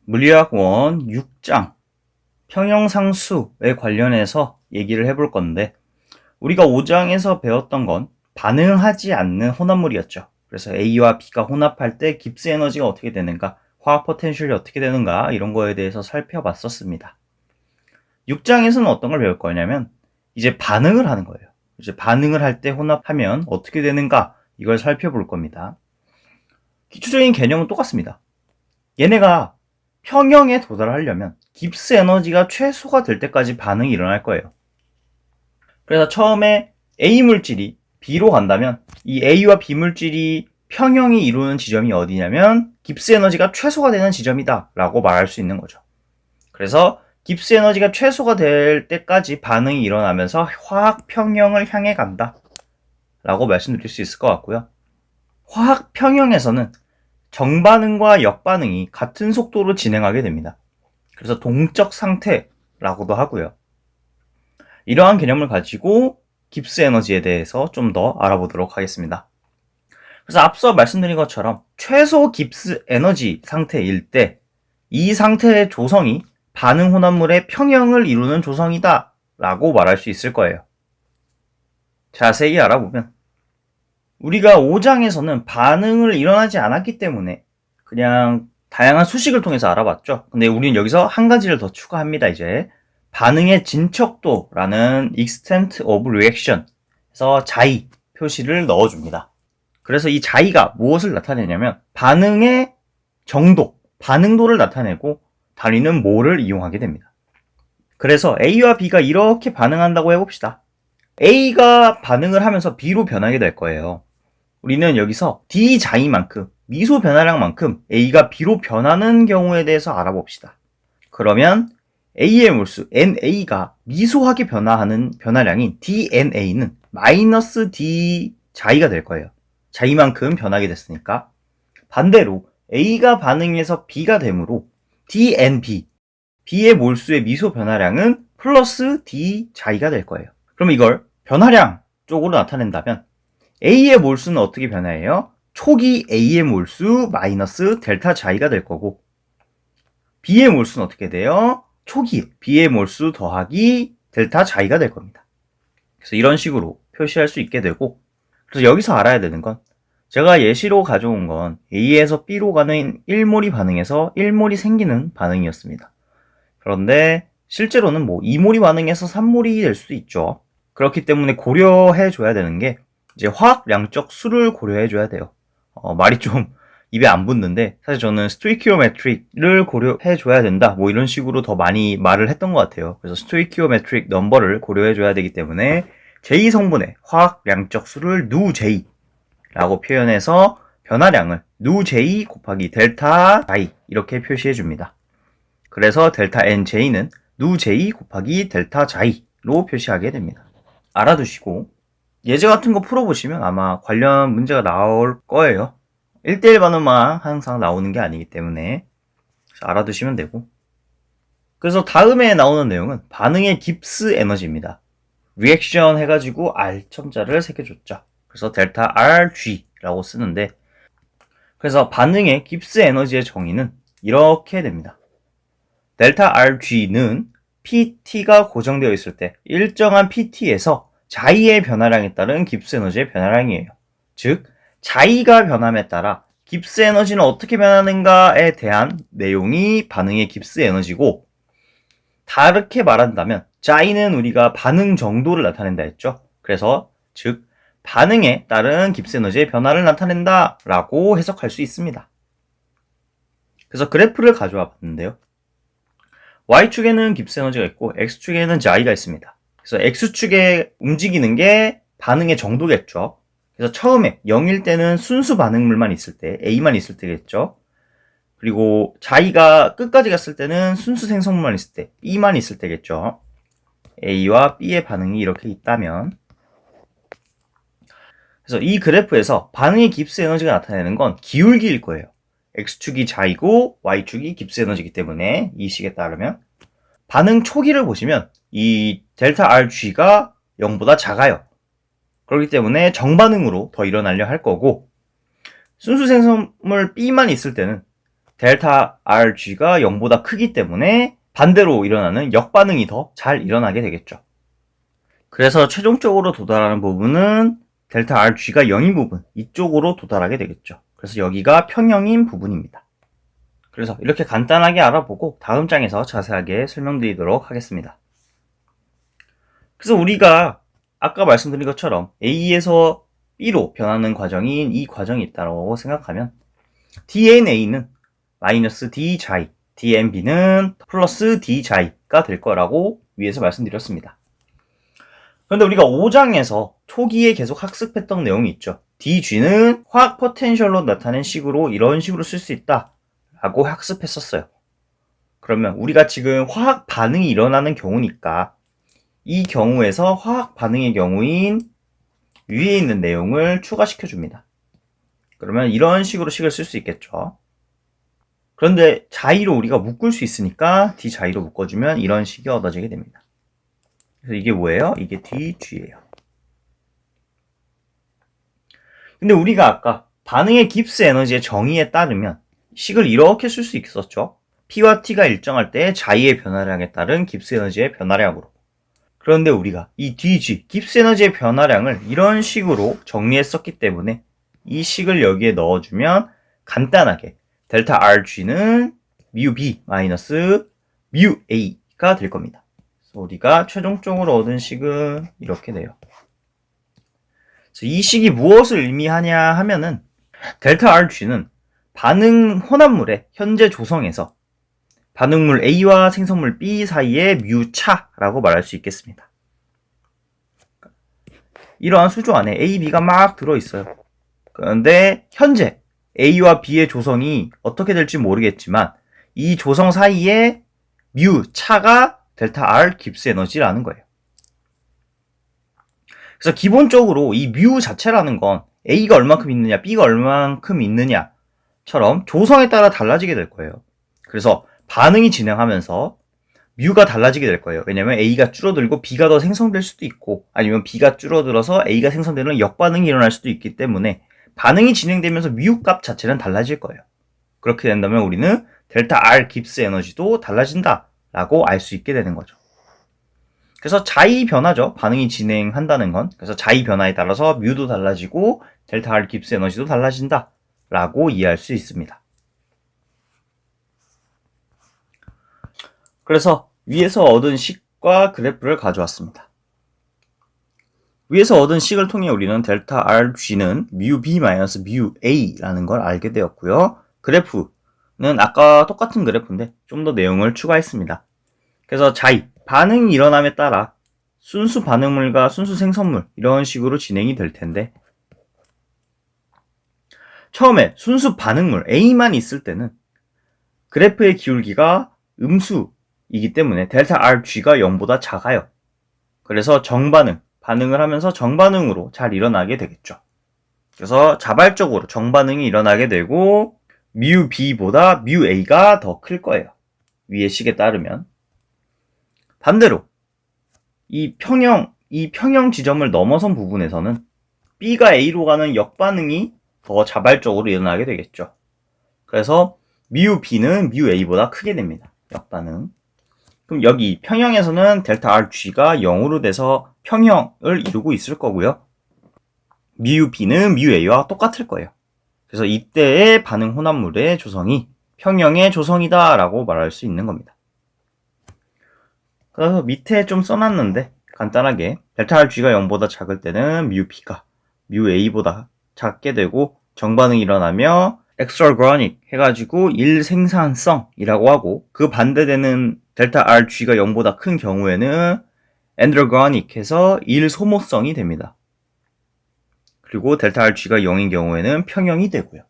물리학 원 6장 평형상수에 관련해서 얘기를 해볼 건데, 우리가 5장에서 배웠던 건 반응하지 않는 혼합물이었죠. 그래서 A와 B가 혼합할 때 깁스 에너지가 어떻게 되는가, 화학 포텐셜이 어떻게 되는가, 이런 거에 대해서 살펴봤었습니다. 6장에서는 어떤 걸 배울 거냐면 이제 반응을 하는 거예요. 이제 반응을 할 때 혼합하면 어떻게 되는가, 이걸 살펴볼 겁니다. 기초적인 개념은 똑같습니다. 얘네가 평형에 도달하려면 깁스 에너지가 최소가 될 때까지 반응이 일어날 거예요. 그래서 처음에 A 물질이 B로 간다면 이 A와 B 물질이 평형이 이루는 지점이 어디냐면 깁스 에너지가 최소가 되는 지점이다 라고 말할 수 있는 거죠. 그래서 깁스 에너지가 최소가 될 때까지 반응이 일어나면서 화학 평형을 향해 간다 라고 말씀드릴 수 있을 것 같고요. 화학 평형에서는 정반응과 역반응이 같은 속도로 진행하게 됩니다. 그래서 동적 상태라고도 하고요. 이러한 개념을 가지고 깁스 에너지에 대해서 좀 더 알아보도록 하겠습니다. 그래서 앞서 말씀드린 것처럼 최소 깁스 에너지 상태일 때 이 상태의 조성이 반응 혼합물의 평형을 이루는 조성이다 라고 말할 수 있을 거예요. 자세히 알아보면 우리가 5장에서는 반응을 일어나지 않았기 때문에 그냥 다양한 수식을 통해서 알아봤죠. 근데 우리는 여기서 한 가지를 더 추가합니다. 이제 반응의 진척도라는 extent of reaction 에서 자의 표시를 넣어줍니다. 그래서 이 자의가 무엇을 나타내냐면 반응의 정도, 반응도를 나타내고 단위는 몰을 이용하게 됩니다. 그래서 A와 B가 이렇게 반응한다고 해봅시다. A가 반응을 하면서 B로 변하게 될 거예요. 우리는 여기서 D 자의만큼, 미소 변화량만큼 A가 B로 변하는 경우에 대해서 알아봅시다. 그러면 A의 몰수 NA가 미소하게 변화하는 변화량인 DNA는 마이너스 D 자의가 될 거예요. 자의만큼 변하게 됐으니까. 반대로 A가 반응해서 B가 되므로 DNB, B의 몰수의 미소 변화량은 플러스 D 자의가 될 거예요. 그럼 이걸 변화량 쪽으로 나타낸다면 A의 몰수는 어떻게 변화해요? 초기 A의 몰수 마이너스 델타 자의가 될 거고, B의 몰수는 어떻게 돼요? 초기 B의 몰수 더하기 델타 자의가 될 겁니다. 그래서 이런 식으로 표시할 수 있게 되고, 그래서 여기서 알아야 되는 건 제가 예시로 가져온 건 A에서 B로 가는 1몰이 반응해서 1몰이 생기는 반응이었습니다. 그런데 실제로는 2몰이 반응해서 3몰이 될 수도 있죠. 그렇기 때문에 고려해 줘야 되는 게 이제 화학량적 수를 고려해 줘야 돼요. 말이 좀 입에 안 붙는데 사실 저는 스토이키오메트릭을 고려해 줘야 된다 이런 식으로 더 많이 말을 했던 것 같아요. 그래서 스토이키오메트릭 넘버를 고려해 줘야 되기 때문에 제2성분의 화학량적 수를 누J 라고 표현해서 변화량을 누J 곱하기 델타 I 이렇게 표시해 줍니다. 그래서 델타 NJ는 누J 곱하기 델타 자이로 표시하게 됩니다. 알아두시고 예제 같은 거 풀어보시면 아마 관련 문제가 나올 거예요. 1대1 반응만 항상 나오는 게 아니기 때문에 알아두시면 되고, 그래서 다음에 나오는 내용은 반응의 깁스 에너지입니다. 리액션 해가지고 R 첨자를 새겨줬죠. 그래서 델타 RG라고 쓰는데, 그래서 반응의 깁스 에너지의 정의는 이렇게 됩니다. 델타 RG는 PT가 고정되어 있을 때 일정한 PT에서 자의의 변화량에 따른 깁스 에너지의 변화량이에요. 즉, 자의가 변함에 따라 깁스 에너지는 어떻게 변하는가에 대한 내용이 반응의 깁스 에너지고, 다르게 말한다면 자의는 우리가 반응 정도를 나타낸다 했죠. 그래서 즉 반응에 따른 깁스 에너지의 변화를 나타낸다 라고 해석할 수 있습니다. 그래서 그래프를 가져와 봤는데요. Y축에는 깁스 에너지가 있고 X축에는 자의가 있습니다. 그래서 X축에 움직이는 게 반응의 정도겠죠. 그래서 처음에 0일 때는 순수 반응물만 있을 때, A만 있을 때겠죠. 그리고 자의가 끝까지 갔을 때는 순수 생성물만 있을 때, B만 있을 때겠죠. A와 B의 반응이 이렇게 있다면, 그래서 이 그래프에서 반응의 깁스 에너지가 나타내는 건 기울기일 거예요. X축이 자이고 Y축이 깁스 에너지이기 때문에 이 식에 따르면 반응 초기를 보시면 이 델타 RG가 0보다 작아요. 그렇기 때문에 정반응으로 더 일어나려 할 거고, 순수 생성물 B만 있을 때는 델타 RG가 0보다 크기 때문에 반대로 일어나는 역반응이 더 잘 일어나게 되겠죠. 그래서 최종적으로 도달하는 부분은 델타 RG가 0인 부분, 이쪽으로 도달하게 되겠죠. 그래서 여기가 평형인 부분입니다. 그래서 이렇게 간단하게 알아보고 다음 장에서 자세하게 설명드리도록 하겠습니다. 그래서 우리가 아까 말씀드린 것처럼 A에서 B로 변하는 과정인 이 과정이 있다고 생각하면 DNA는 마이너스 D자이, DNB는 플러스 D자이가 될 거라고 위에서 말씀드렸습니다. 그런데 우리가 5장에서 초기에 계속 학습했던 내용이 있죠. DG는 화학 포텐셜로 나타낸 식으로 이런 식으로 쓸 수 있다 라고 학습했었어요. 그러면 우리가 지금 화학 반응이 일어나는 경우니까 이 경우에서 화학 반응의 경우인 위에 있는 내용을 추가시켜 줍니다. 그러면 이런 식으로 식을 쓸 수 있겠죠. 그런데 자의로 우리가 묶을 수 있으니까 D자의로 묶어주면 이런 식이 얻어지게 됩니다. 그래서 이게 뭐예요? 이게 DG예요. 근데 우리가 아까 반응의 깁스 에너지의 정의에 따르면 식을 이렇게 쓸 수 있었죠. P와 T가 일정할 때 자의의 변화량에 따른 깁스 에너지의 변화량으로. 그런데 우리가 이 DG, 깁스 에너지의 변화량을 이런 식으로 정리했었기 때문에 이 식을 여기에 넣어주면 간단하게 델타 RG는 mu B 마이너스 mu A가 될 겁니다. 그래서 우리가 최종적으로 얻은 식은 이렇게 돼요. 그래서 이 식이 무엇을 의미하냐 하면은 델타 RG는 반응 혼합물의 현재 조성에서 반응물 A와 생성물 B 사이의 mu 차라고 말할 수 있겠습니다. 이러한 수조 안에 A, B가 막 들어있어요. 그런데 현재 A와 B의 조성이 어떻게 될지 모르겠지만 이 조성 사이에 mu 차가 델타 R 깁스 에너지라는 거예요. 그래서 기본적으로 이 mu 자체라는 건 A가 얼만큼 있느냐, B가 얼만큼 있느냐처럼 조성에 따라 달라지게 될 거예요. 그래서 반응이 진행하면서 mu가 달라지게 될 거예요. 왜냐면 A가 줄어들고 B가 더 생성될 수도 있고 아니면 B가 줄어들어서 A가 생성되는 역반응이 일어날 수도 있기 때문에 반응이 진행되면서 mu 값 자체는 달라질 거예요. 그렇게 된다면 우리는 델타 R 깁스 에너지도 달라진다 라고 알 수 있게 되는 거죠. 그래서 자의 변화죠. 반응이 진행한다는 건. 그래서 자의 변화에 따라서 mu도 달라지고 델타 R 깁스 에너지도 달라진다 라고 이해할 수 있습니다. 그래서 위에서 얻은 식과 그래프를 가져왔습니다. 위에서 얻은 식을 통해 우리는 델타 RG는 mu B 마이너스 mu A라는 걸 알게 되었고요. 그래프는 아까 똑같은 그래프인데 좀 더 내용을 추가했습니다. 그래서 자의, 반응이 일어남에 따라 순수 반응물과 순수 생성물 이런 식으로 진행이 될 텐데 처음에 순수 반응물 A만 있을 때는 그래프의 기울기가 음수이기 때문에 델타 RG가 0보다 작아요. 그래서 반응을 하면서 정반응으로 잘 일어나게 되겠죠. 그래서 자발적으로 정반응이 일어나게 되고 mu B보다 mu A가 더 클 거예요. 위의 식에 따르면. 반대로 이 평형 지점을 넘어선 부분에서는 B가 A로 가는 역반응이 더 자발적으로 일어나게 되겠죠. 그래서 mu B는 mu A보다 크게 됩니다. 역반응. 그럼 여기 평형에서는 델타 RG가 0으로 돼서 평형을 이루고 있을 거고요. mu B는 mu A와 똑같을 거예요. 그래서 이때의 반응 혼합물의 조성이 평형의 조성이다 라고 말할 수 있는 겁니다. 그래서 밑에 좀 써놨는데 간단하게 델타 RG가 0보다 작을 때는 mu B가 mu A보다 작게 되고 정반응이 일어나며 exergonic 해가지고 일생산성이라고 하고 그 반대되는 델타 RG가 0보다 큰 경우에는 endergonic 해서 일소모성이 됩니다. 그리고 델타 RG가 0인 경우에는 평형이 되고요.